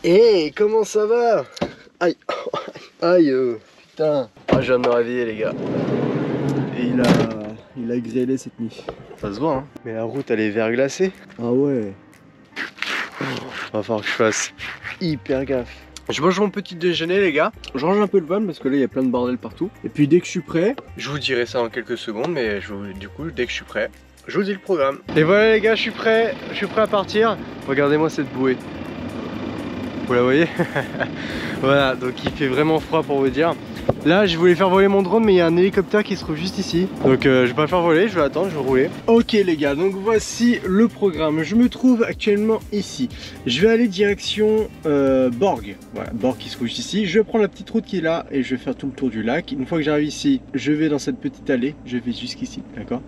Hey, comment ça va? Aïe, aïe, putain. Ah, je viens de me réveiller, les gars. Et il a grêlé cette nuit. Ça se voit, hein. Mais la route, elle est verglacée. Ah ouais. Va falloir que je fasse hyper gaffe. Je mange mon petit déjeuner, les gars. Je range un peu le van parce que là, il y a plein de bordel partout. Et puis, dès que je suis prêt, je vous dirai ça en quelques secondes. Mais du coup, dès que je suis prêt, je vous dis le programme. Et voilà, les gars, je suis prêt à partir. Regardez-moi cette bouée. Vous la voyez? Voilà, donc il fait vraiment froid pour vous dire. Là, je voulais faire voler mon drone, mais il y a un hélicoptère qui se trouve juste ici. Donc je vais pas le faire voler, je vais attendre, je vais rouler. Ok les gars, donc voici le programme. Je me trouve actuellement ici. Je vais aller direction Borg. Voilà, Borg qui se trouve juste ici. Je vais prendre la petite route qui est là et je vais faire tout le tour du lac. Une fois que j'arrive ici, je vais dans cette petite allée. Je vais jusqu'ici, d'accord?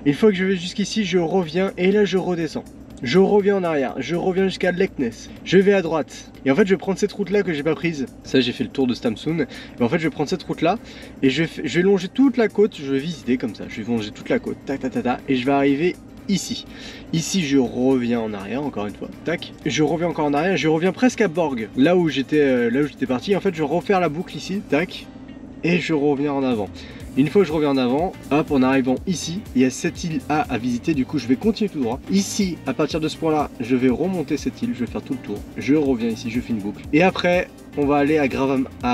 Une fois que je vais jusqu'ici, je reviens et là je redescends. Je reviens en arrière, je reviens jusqu'à Leknes, je vais à droite. Et en fait je vais prendre cette route là que j'ai pas prise. Ça j'ai fait le tour de Stamsun. Et en fait je vais prendre cette route là et je vais longer toute la côte, je vais visiter comme ça. Je vais longer toute la côte, tac tac tac tac. Et je vais arriver ici. Ici je reviens en arrière encore une fois, tac. Je reviens encore en arrière, je reviens presque à Borg. Là où j'étais parti. En fait je vais refaire la boucle ici, tac. Et je reviens en avant. Une fois que je reviens en avant, hop, en arrivant ici, il y a cette île A à visiter, du coup je vais continuer tout droit. Ici, à partir de ce point là, je vais remonter cette île, je vais faire tout le tour. Je reviens ici, je fais une boucle. Et après, on va aller à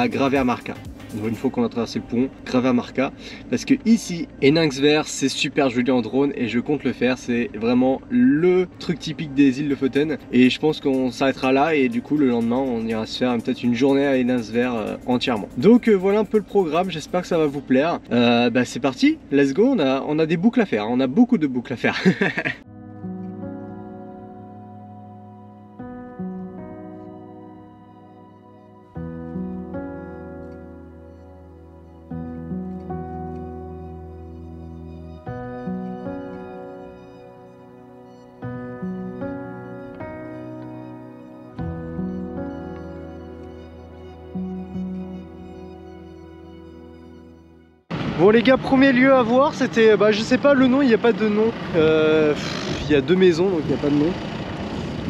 Gravermarca. Donc une fois qu'on a traversé le pont, Gravermarca, parce que ici, Enangsver, c'est super joli en drone et je compte le faire, c'est vraiment le truc typique des îles Lofoten et je pense qu'on s'arrêtera là et du coup le lendemain on ira se faire peut-être une journée à Enangsver entièrement. Donc voilà un peu le programme, j'espère que ça va vous plaire. C'est parti, let's go, on a des boucles à faire, on a beaucoup de boucles à faire. Bon les gars, premier lieu à voir, c'était, je sais pas le nom, il n'y a pas de nom. Il y a deux maisons, donc il n'y a pas de nom.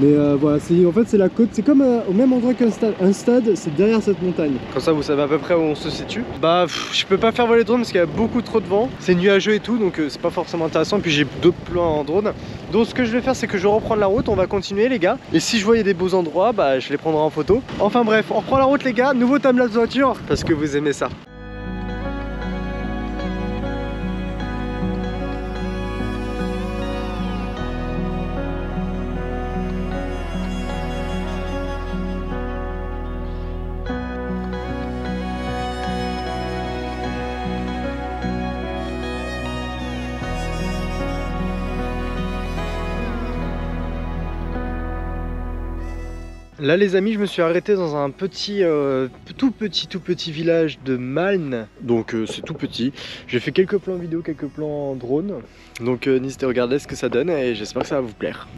Mais voilà, en fait c'est la côte, c'est comme au même endroit qu'un stade. Un stade, c'est derrière cette montagne. Comme ça vous savez à peu près où on se situe. Je peux pas faire voler le drone parce qu'il y a beaucoup trop de vent. C'est nuageux et tout, donc c'est pas forcément intéressant. Puis j'ai d'autres plans en drone. Donc ce que je vais faire, c'est que je reprends la route, on va continuer les gars. Et si je voyais des beaux endroits, je les prendrai en photo. Enfin bref, on reprend la route les gars, nouveau timelapse voiture, parce que vous aimez ça. Là les amis, je me suis arrêté dans un petit, tout petit village de Maln. Donc c'est tout petit. J'ai fait quelques plans vidéo, quelques plans drone. Donc n'hésitez à regarder ce que ça donne et j'espère que ça va vous plaire.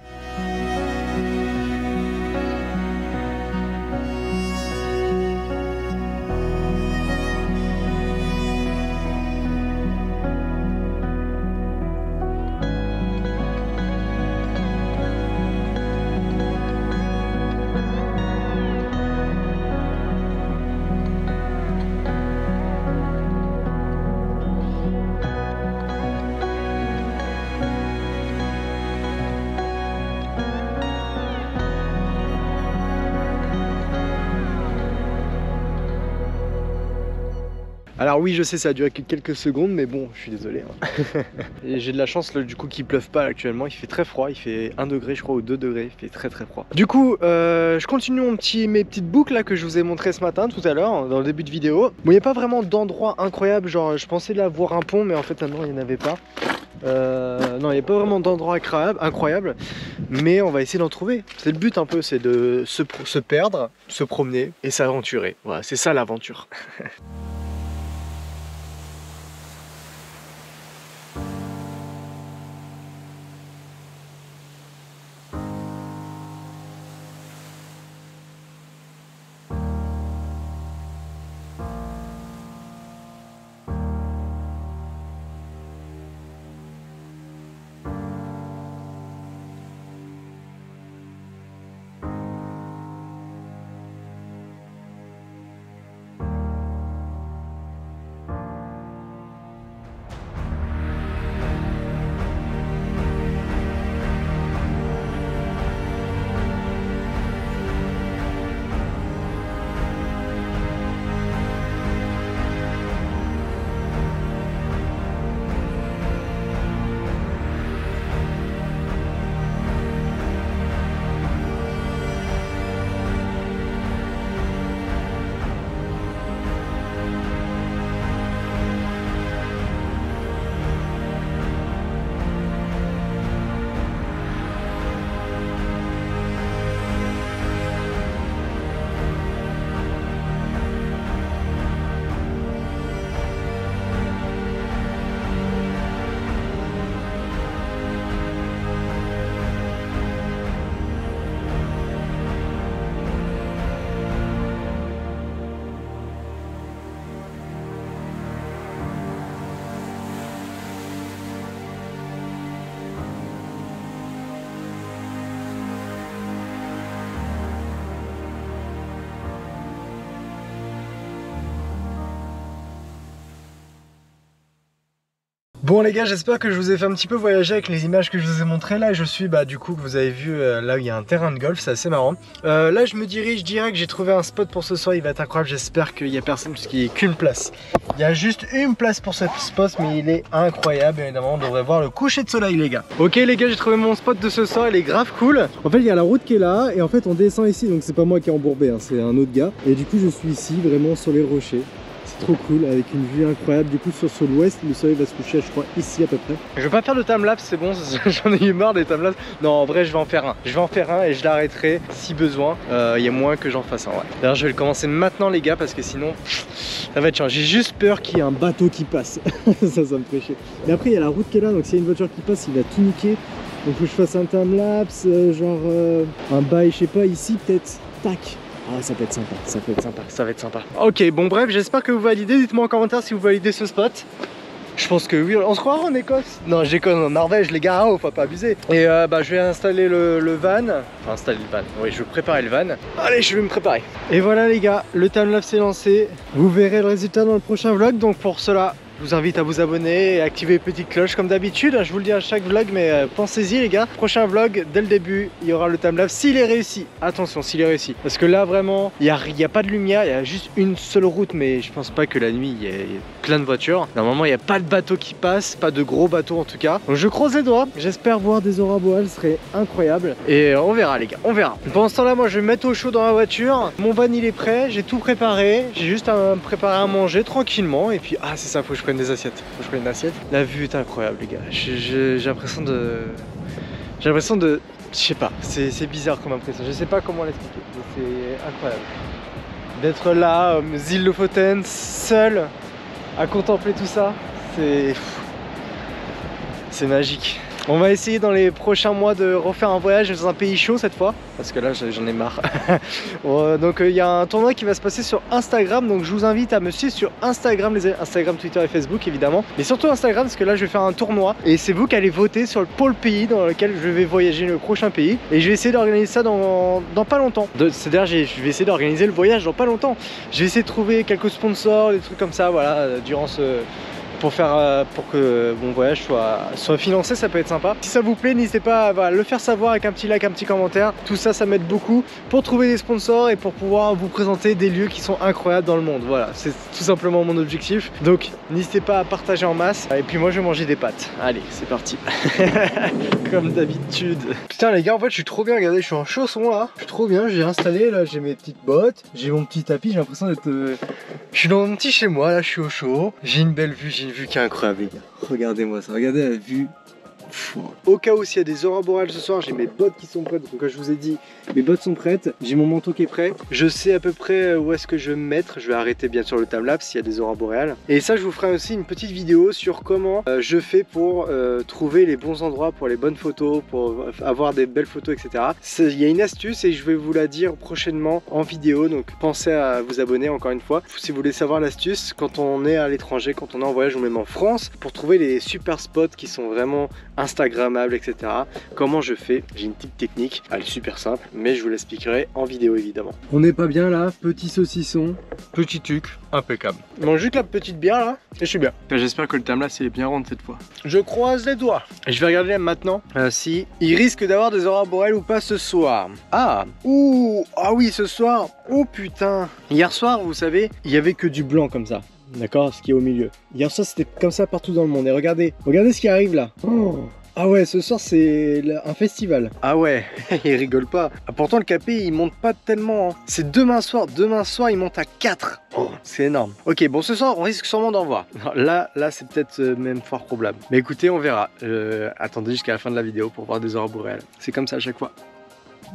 Alors oui, je sais, ça a duré que quelques secondes, mais bon, je suis désolé. Hein. Et j'ai de la chance du coup qu'il pleuve pas actuellement, il fait très froid, il fait 1 degré je crois ou 2 degrés, il fait très froid. Du coup, je continue mes petites boucles là que je vous ai montré ce matin, tout à l'heure, dans le début de vidéo. Bon, il n'y a pas vraiment d'endroit incroyable, genre je pensais là voir un pont, mais en fait non, il n'y en avait pas. Non, il n'y a pas vraiment d'endroit incroyable, mais on va essayer d'en trouver. C'est le but un peu, c'est de se perdre, se promener et s'aventurer. Voilà, c'est ça l'aventure. Bon les gars, j'espère que je vous ai fait un petit peu voyager avec les images que je vous ai montrées. Là je suis du coup que vous avez vu là où il y a un terrain de golf, c'est assez marrant. Là je me dirige direct, j'ai trouvé un spot pour ce soir, il va être incroyable. J'espère qu'il n'y a personne puisqu'il n'y a qu'une place. Il y a juste une place pour ce spot mais il est incroyable. Évidemment on devrait voir le coucher de soleil les gars. Ok les gars, j'ai trouvé mon spot de ce soir, il est grave cool. En fait il y a la route qui est là et en fait on descend ici, donc c'est pas moi qui ai embourbé, hein, c'est un autre gars. Et du coup je suis ici vraiment sur les rochers. Trop cool, avec une vue incroyable. Du coup sur l'ouest, le soleil va se coucher je crois ici à peu près. Je vais pas faire de timelapse, c'est bon, j'en ai eu marre des timelapses. Non en vrai je vais en faire un. Je vais en faire un et je l'arrêterai si besoin. Il y a moins que j'en fasse un, ouais. D'ailleurs je vais le commencer maintenant les gars parce que sinon ça va être chiant. J'ai juste peur qu'il y ait un bateau qui passe. ça me ferait chier. Mais après il y a la route qui est là, donc s'il y a une voiture qui passe il va tout niquer. Donc faut que je fasse un timelapse, genre un bail, je sais pas, ici peut-être. Tac. Ah ça peut être sympa, ça peut être sympa, ça va être sympa. Ok, bon bref, j'espère que vous validez. Dites-moi en commentaire si vous validez ce spot. Je pense que oui, on se croira en Écosse. Non, je déconne, en Norvège les gars, oh, faut pas abuser. Et je vais installer le van. Enfin installer le van, oui je vais préparer le van. Allez, je vais me préparer. Et voilà les gars, le timelapse est lancé. Vous verrez le résultat dans le prochain vlog. Donc pour cela, je vous invite à vous abonner et activer les petites cloches comme d'habitude. Je vous le dis à chaque vlog, mais pensez-y les gars. Prochain vlog, dès le début, il y aura le timelapse s'il est réussi. Attention, s'il est réussi. Parce que là vraiment, il n'y a pas de lumière, il y a juste une seule route. Mais je pense pas que la nuit, il y a plein de voitures. Normalement, il n'y a pas de bateau qui passe, pas de gros bateaux en tout cas. Donc je croise les doigts. J'espère voir des aurores boréales, ce serait incroyable. Et on verra les gars, on verra. Pendant ce temps là, moi je vais me mettre au chaud dans la voiture. Mon van il est prêt, j'ai tout préparé. J'ai juste à préparer à manger tranquillement. Et puis, ah c'est ça, faut que je prenne des assiettes. Faut que je prenne une assiette. La vue est incroyable les gars. J'ai l'impression de... je sais pas, c'est bizarre comme impression. Je sais pas comment l'expliquer. C'est incroyable. D'être là, aux îles Lofoten, seul, à contempler tout ça, c'est magique. On va essayer dans les prochains mois de refaire un voyage dans un pays chaud cette fois, parce que là j'en ai marre. Donc il y a un tournoi qui va se passer sur Instagram, donc je vous invite à me suivre sur Instagram, Instagram, Twitter et Facebook évidemment, mais surtout Instagram parce que là je vais faire un tournoi et c'est vous qui allez voter sur le pays dans lequel je vais voyager, le prochain pays, et je vais essayer d'organiser ça dans pas longtemps. C'est-à-dire je vais essayer d'organiser le voyage dans pas longtemps. Je vais essayer de trouver quelques sponsors, des trucs comme ça, voilà, durant pour que mon voyage soit financé, ça peut être sympa. Si ça vous plaît, n'hésitez pas à le faire savoir avec un petit like, un petit commentaire. Tout ça, ça m'aide beaucoup pour trouver des sponsors et pour pouvoir vous présenter des lieux qui sont incroyables dans le monde. Voilà, c'est tout simplement mon objectif. Donc, n'hésitez pas à partager en masse. Et puis moi, je vais manger des pâtes. Allez, c'est parti. Comme d'habitude. Putain les gars, en fait, je suis trop bien. Regardez, je suis en chaussons là. Je suis trop bien. J'ai installé là, j'ai mes petites bottes, j'ai mon petit tapis. J'ai l'impression d'être... Je suis dans mon petit chez moi là. Je suis au chaud. J'ai une belle vue. J'ai une vue qui est incroyable les gars. Regardez-moi ça. Regardez la vue. Au cas où s'il y a des aurores boréales ce soir, j'ai mes bottes qui sont prêtes. Donc comme je vous ai dit, mes bottes sont prêtes, j'ai mon manteau qui est prêt, je sais à peu près où est-ce que je vais me mettre. Je vais arrêter bien sûr le timelapse s'il y a des aurores boréales. Et ça, je vous ferai aussi une petite vidéo sur comment je fais pour trouver les bons endroits pour les bonnes photos, pour avoir des belles photos, etc. Il y a une astuce et je vais vous la dire prochainement en vidéo, donc pensez à vous abonner encore une fois si vous voulez savoir l'astuce quand on est à l'étranger, quand on est en voyage ou même en France, pour trouver les super spots qui sont vraiment instagrammables, etc. Comment je fais? J'ai une petite technique, elle est super simple, mais je vous l'expliquerai en vidéo évidemment. On n'est pas bien là, petit saucisson, petit tuc, impeccable. Je mange juste la petite bière là, et je suis bien. J'espère que le timelapse est bien rond cette fois. Je croise les doigts. Et je vais regarder maintenant si il risque d'avoir des aurores boréales ou pas ce soir. Ah, ouh, ah oui ce soir, oh putain. Hier soir, vous savez, il y avait que du blanc comme ça. D'accord, ce qui est au milieu. Hier soir c'était comme ça partout dans le monde. Et regardez ce qui arrive là. Oh. Ah ouais, ce soir c'est un festival. Ah ouais, il rigole pas. Ah, pourtant le KPI il monte pas tellement. Hein. C'est demain soir il monte à 4. Oh, c'est énorme. Ok, bon ce soir on risque sûrement d'en voir. Là c'est peut-être même fort probable. Mais écoutez, on verra. Attendez jusqu'à la fin de la vidéo pour voir des aurores boréales. C'est comme ça à chaque fois.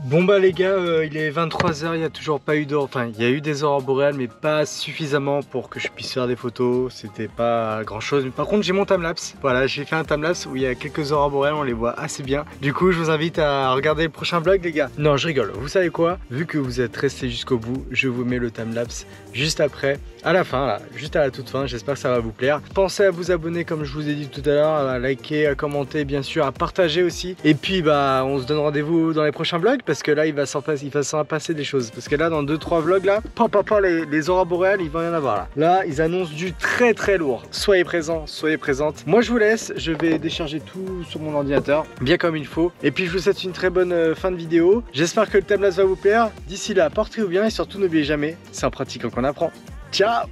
Bon bah les gars, il est 23 h, il n'y a toujours pas eu d'aurore, enfin il y a eu des aurores boréales mais pas suffisamment pour que je puisse faire des photos, c'était pas grand chose. Mais par contre j'ai mon timelapse, voilà, j'ai fait un timelapse où il y a quelques aurores boréales, on les voit assez bien. Du coup je vous invite à regarder le prochain vlog les gars. Non je rigole, vous savez quoi, vu que vous êtes restés jusqu'au bout, je vous mets le timelapse juste après, à la fin là, juste à la toute fin, j'espère que ça va vous plaire. Pensez à vous abonner comme je vous ai dit tout à l'heure, à liker, à commenter bien sûr, à partager aussi. Et puis bah on se donne rendez-vous dans les prochains vlogs. parce que là il va s'en passer des choses. Parce que là dans 2-3 vlogs là, les aurores boréales il va y en avoir là. Là ils annoncent du très très lourd. Soyez présents, soyez présentes. Moi je vous laisse, je vais décharger tout sur mon ordinateur, bien comme il faut. Et puis je vous souhaite une très bonne fin de vidéo. J'espère que le timelapse va vous plaire. D'ici là, portez-vous bien et surtout n'oubliez jamais, c'est en pratiquant qu'on apprend. Ciao!